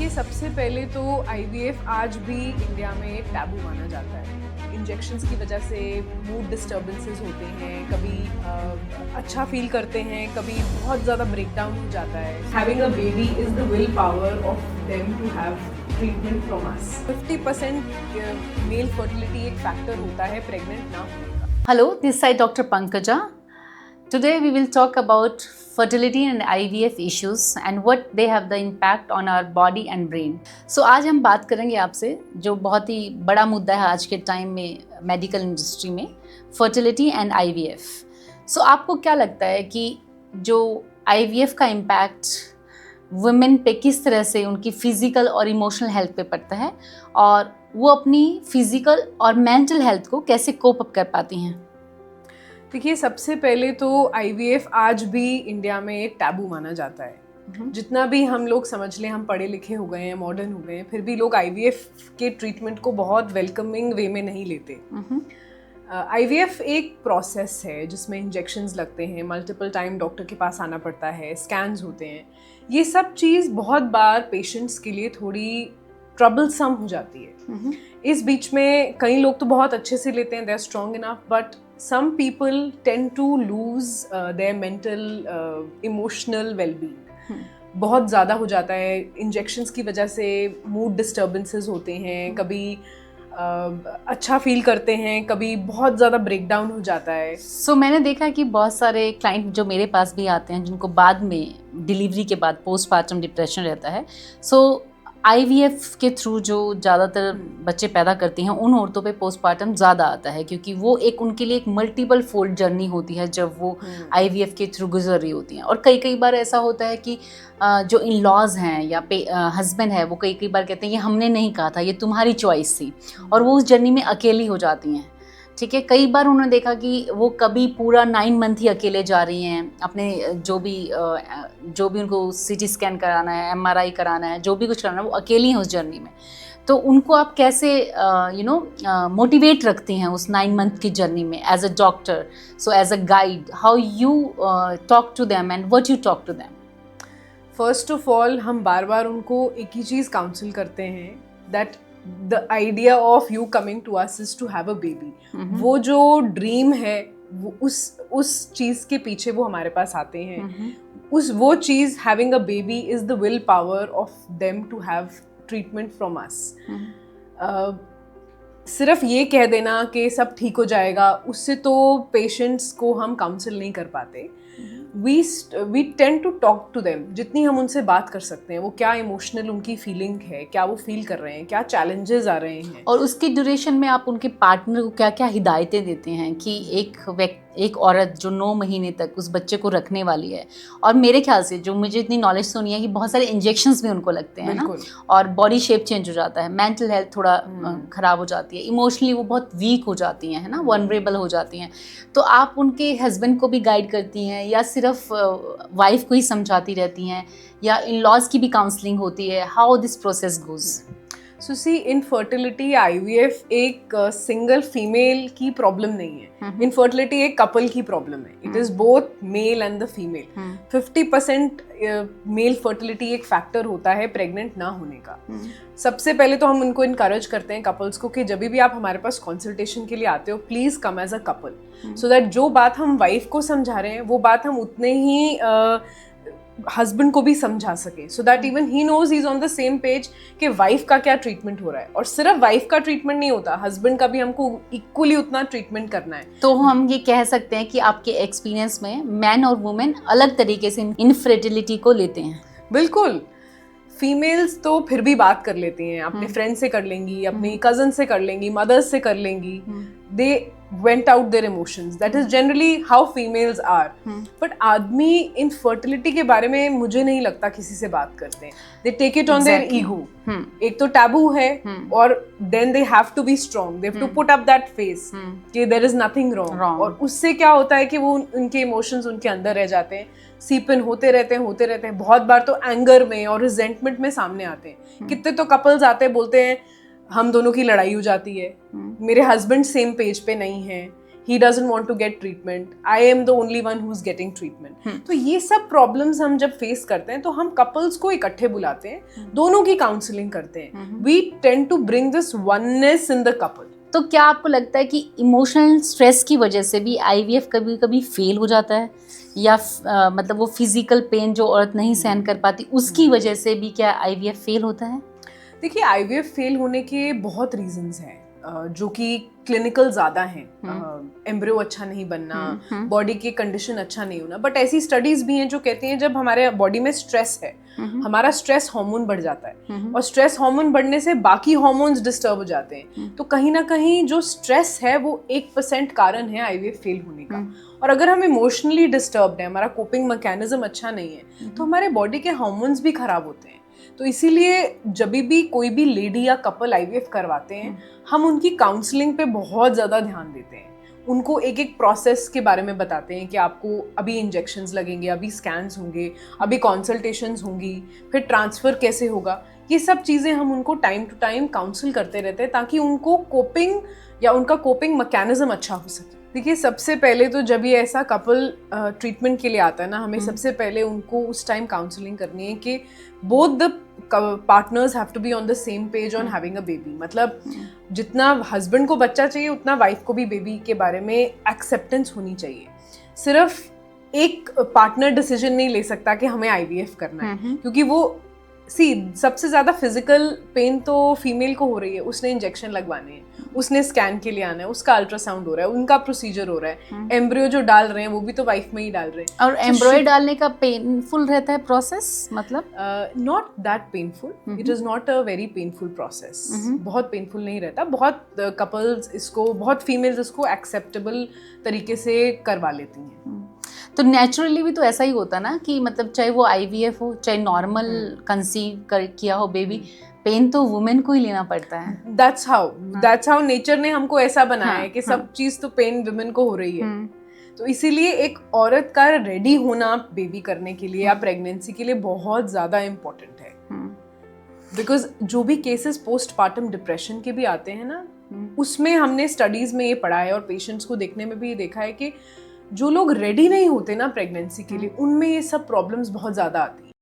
देखिए, सबसे पहले तो आईवीएफ आज भी इंडिया में टैबू माना जाता है। इंजेक्शंस की वजह से मूड डिस्टर्बेंसेस होते हैं, कभी अच्छा फील करते हैं, कभी बहुत ज़्यादा ब्रेकडाउन हो जाता है। Having a baby is the will power of them to have treatment from us. 50% male fertility एक फैक्टर होता है प्रेग्नेंट ना होने का। Hello, this side Dr. Pankaja. Today we will talk about fertility and IVF issues and what they have the impact on our body and brain. So आज हम बात करेंगे आपसे जो बहुत ही बड़ा मुद्दा है आज के टाइम में मेडिकल इंडस्ट्री में, fertility and IVF. So आपको क्या लगता है कि जो IVF का इम्पैक्ट वुमेन पे किस तरह से उनकी फिजिकल और इमोशनल हेल्थ पे पड़ता है और वो अपनी फिजिकल और मेंटल हेल्थ को कैसे कोप अप कर पाती हैं? देखिए, सबसे पहले तो आईवीएफ आज भी इंडिया में एक टैबू माना जाता है। जितना भी हम लोग समझ लें, हम पढ़े लिखे हो गए हैं, मॉडर्न हो गए हैं, फिर भी लोग आईवीएफ के ट्रीटमेंट को बहुत वेलकमिंग वे में नहीं लेते। आईवीएफ एक प्रोसेस है जिसमें इंजेक्शंस लगते हैं, मल्टीपल टाइम डॉक्टर के पास आना पड़ता है, स्कैन्स होते हैं। ये सब चीज़ बहुत बार पेशेंट्स के लिए थोड़ी ट्रबलसम हो जाती है। इस बीच में कई लोग तो बहुत अच्छे से लेते हैं, they are strong enough, but some people tend to lose their mental emotional well-being। बहुत ज़्यादा हो जाता है। इंजेक्शंस की वजह से मूड डिस्टर्बेंसेस होते हैं, कभी अच्छा फील करते हैं, कभी बहुत ज़्यादा ब्रेकडाउन हो जाता है। So, मैंने देखा कि बहुत सारे क्लाइंट जो मेरे पास भी आते हैं जिनको बाद में डिलीवरी के बाद पोस्टपार्टम डिप्रेशन रहता है, आईवीएफ के थ्रू जो ज़्यादातर बच्चे पैदा करती हैं उन औरतों पे पोस्टपार्टम ज़्यादा आता है, क्योंकि वो एक उनके लिए एक मल्टीपल फोल्ड जर्नी होती है जब वो आईवीएफ के थ्रू गुजर रही होती हैं। और कई बार ऐसा होता है कि जो इन लॉज हैं या हस्बैंड है वो कई बार कहते हैं ये हमने नहीं कहा था, ये तुम्हारी चॉइस थी, और वो उस जर्नी में अकेली हो जाती हैं। ठीक है, कई बार उन्होंने देखा कि वो कभी पूरा 9 मंथ ही अकेले जा रही हैं, अपने जो भी उनको सीटी स्कैन कराना है, एमआरआई कराना है, जो भी कुछ कराना है, वो अकेली हैं उस जर्नी में। तो उनको आप कैसे मोटिवेट रखती हैं उस 9 मंथ की जर्नी में as a doctor, so as a guide, how you talk to them and what you talk to them? First of all, हम बार बार उनको एक ही चीज़ काउंसिल करते हैं, that the idea of you coming to us is to have a baby। वो जो dream है वो उस चीज़ के पीछे वो हमारे पास आते हैं। वो चीज़ having a baby is the will power of them to have treatment from us। सिर्फ ये कह देना कि सब ठीक हो जाएगा, उससे तो पेशेंट्स को हम काउंसिल नहीं कर पाते। we tend to talk to them। जितनी हम उनसे बात कर सकते हैं, वो क्या इमोशनल उनकी फीलिंग है, क्या वो फील कर रहे हैं, क्या चैलेंजेस आ रहे हैं, और उसकी ड्यूरेशन में आप उनके पार्टनर को क्या क्या हिदायतें देते हैं कि एक औरत जो 9 महीने तक उस बच्चे को रखने वाली है, और मेरे ख्याल से जो मुझे इतनी नॉलेज सुनी है कि बहुत सारे इंजेक्शंस भी उनको लगते हैं ना, और बॉडी शेप चेंज हो जाता है, मेंटल हेल्थ थोड़ा ख़राब हो जाती है, इमोशनली वो बहुत वीक हो जाती हैं, है ना, वनरेबल हो जाती हैं। तो आप उनके हस्बैंड को भी गाइड करती हैं या सिर्फ वाइफ को ही समझाती रहती हैं, या इन लॉज की भी काउंसलिंग होती है? How this process goes? So see, infertility IVF एक सिंगल फीमेल की प्रॉब्लम नहीं है। इनफर्टिलिटी एक कपल की प्रॉब्लम है। It is both male and the female. 50% male fertility एक फैक्टर होता है प्रेग्नेंट ना होने का। सबसे पहले तो हम उनको इनकरेज करते हैं कपल्स को कि जब भी आप हमारे पास कंसल्टेशन के लिए आते हो, please come as a couple, so that जो बात हम वाइफ को समझा रहे हैं वो बात हम उतने ही हस्बैंड को भी समझा सके, so that even he knows he is on the same page कि वाइफ का क्या ट्रीटमेंट हो रहा है। और सिर्फ वाइफ का ट्रीटमेंट नहीं होता, हस्बैंड का भी हमको इक्वली उतना ट्रीटमेंट करना है। तो हम ये कह सकते हैं कि आपके एक्सपीरियंस में मैन और वुमेन अलग तरीके से इनफर्टिलिटी को लेते हैं? बिल्कुल। फीमेल्स तो फिर भी बात कर लेती हैं, अपने फ्रेंड से कर लेंगी, अपनी कजन से कर लेंगी, मदर्स से कर लेंगी। दे went out their emotions। That is generally how females are। But आदमी इनफर्टिलिटी के बारे में मुझे नहीं लगता किसी से बात करते हैं। They take it on their ego। एक तो टैबू है, और then they have to be strong। They have to put up that face कि there is nothing wrong। और उससे क्या होता है कि वो उनके इमोशंस उनके अंदर रह जाते हैं, सीपन होते रहते हैं। बहुत बार तो एंगर में और रिजेंटमेंट में सामने आते हैं। कितने तो कपल्स आते हैं, बोलते हैं हम दोनों की लड़ाई हो जाती है, मेरे हस्बैंड सेम पेज पे नहीं है, he doesn't want to get treatment, I am the only one who's getting treatment. तो ये सब प्रॉब्लम्स हम जब फेस करते हैं तो हम कपल्स को इकट्ठे बुलाते हैं, दोनों की काउंसलिंग करते हैं. We tend to bring this oneness in the couple. तो क्या आपको लगता है कि इमोशनल स्ट्रेस की वजह से भी आईवीएफ कभी कभी फेल हो जाता है, या मतलब वो फिजिकल पेन जो औरत नहीं सहन कर पाती उसकी वजह से भी क्या आईवीएफ फेल होता है? देखिए, आईवीएफ फेल होने के बहुत रीजंस हैं जो कि क्लिनिकल ज़्यादा हैं. एम्ब्रियो अच्छा नहीं बनना, बॉडी की कंडीशन अच्छा नहीं होना, बट ऐसी स्टडीज भी हैं जो कहती हैं जब हमारे बॉडी में स्ट्रेस है, हमारा स्ट्रेस हार्मोन बढ़ जाता है, और स्ट्रेस हार्मोन बढ़ने से बाकी हार्मोन्स डिस्टर्ब हो जाते हैं. तो कहीं ना कहीं जो स्ट्रेस है वो 1% कारण है आईवीएफ फेल होने का. और अगर हम इमोशनली डिस्टर्ब्ड है, हमारा कोपिंग मैकेनिज्म अच्छा नहीं है, तो हमारे बॉडी के हार्मोन्स भी खराब होते हैं. तो इसीलिए जब भी कोई भी लेडी या कपल आईवीएफ करवाते हैं, हम उनकी काउंसलिंग पे बहुत ज़्यादा ध्यान देते हैं. उनको एक एक प्रोसेस के बारे में बताते हैं कि आपको अभी इंजेक्शंस लगेंगे, अभी स्कैन्स होंगे, अभी कंसल्टेशंस होंगी, फिर ट्रांसफ़र कैसे होगा. ये सब चीज़ें हम उनको टाइम टू टाइम काउंसिल करते रहते हैं ताकि उनको कोपिंग या उनका कोपिंग मैकेनिज्म अच्छा हो सके. देखिए, सबसे पहले तो जब ये ऐसा कपल ट्रीटमेंट के लिए आता है ना, हमें सबसे पहले उनको उस टाइम काउंसलिंग करनी है कि both the partners have to be on the same page on having a baby. मतलब जितना हस्बैंड को बच्चा चाहिए उतना वाइफ को भी बेबी के बारे में एक्सेप्टेंस होनी चाहिए. सिर्फ एक पार्टनर डिसीजन नहीं ले सकता कि हमें आईवीएफ करना है, क्योंकि वो सबसे ज्यादा फिजिकल पेन तो फीमेल को हो रही है. उसने इंजेक्शन लगवाने हैं, उसने स्कैन के लिए आना है, उसका अल्ट्रासाउंड हो रहा है, उनका प्रोसीजर हो रहा है, एम्ब्रियो जो डाल रहे हैं वो भी तो वाइफ में ही डाल रहे हैं. और एम्ब्रियो डालने का पेनफुल रहता है प्रोसेस? मतलब not that painful, it is not a very painful process. बहुत पेनफुल नहीं रहता. बहुत कपल्स इसको, बहुत फीमेल्स इसको एक्सेप्टेबल तरीके से करवा लेती हैं. तो नेचुरली भी तो ऐसा ही होता ना कि मतलब चाहे वो आईवीएफ हो, चाहे नॉर्मल कंसीव किया हो बेबी, पेन तो वुमेन को ही लेना पड़ता है. दैट्स हाउ नेचर ने हमको ऐसा बनाया है कि सब चीज तो पेन वुमेन को हो रही है. तो इसीलिए एक औरत का रेडी होना बेबी करने के लिए या प्रेगनेंसी के लिए बहुत ज्यादा इम्पोर्टेंट है. बिकॉज जो भी केसेस पोस्टपार्टम डिप्रेशन के भी आते हैं ना, उसमें हमने स्टडीज में ये पढ़ा है और पेशेंट्स को देखने में भी ये देखा है कि जो लोग रेडी नहीं होते ना प्रेगनेंसी के लिए, उनमें ये सब प्रॉब्लम्स बहुत ज़्यादा आती हैं.